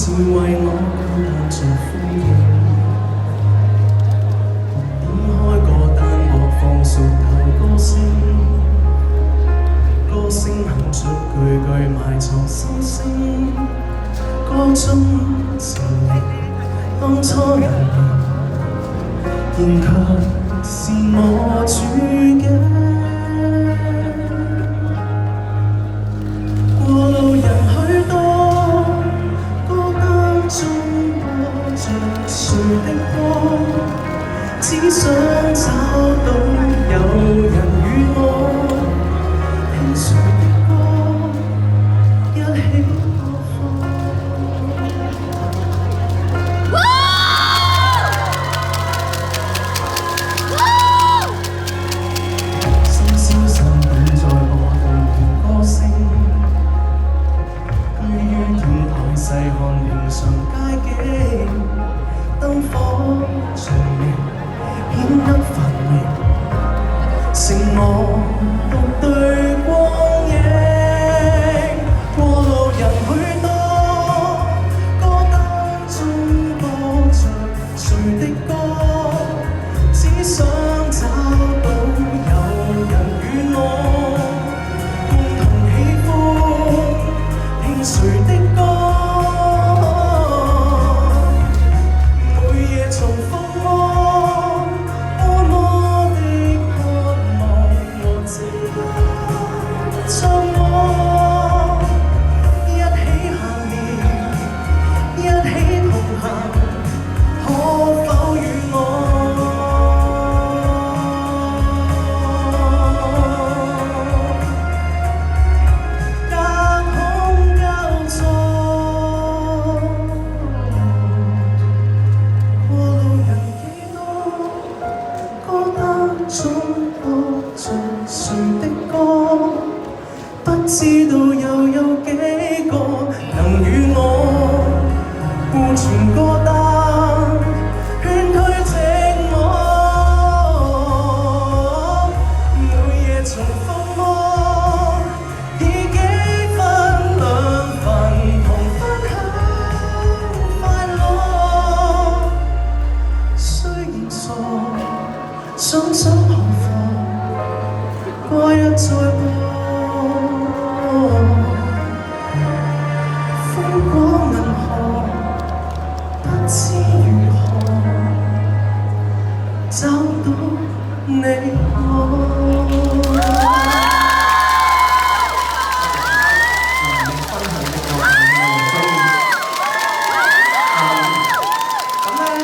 是為我當作歡迎。點開個單幕放熟透歌聲，歌聲哼出句句埋藏心聲，歌中情力當初人然卻是我主境。過路人許多，歌單中播着誰的歌，只想找到有人與我聽誰的歌，一起播放。深宵深點在播動聽歌聲，居於天台細看平常街景，燈火照明顯得繁榮，剩我獨對光影。過路人許多，歌單中播着誰的歌，只想找到有人與我共同喜歡聽誰的歌。每夜重複我多麼的渴望和寂寞，作我一起下面，一起同行，可否與我隔空交錯？過路人幾多，歌單中播着誰的歌，不知道又有幾個能與我互傳歌單，勸退寂寞。每夜重複我，以幾分兩份同分享快樂。雖然傻，想想何妨，歌一再播，風過銀河，不知如何找到你我。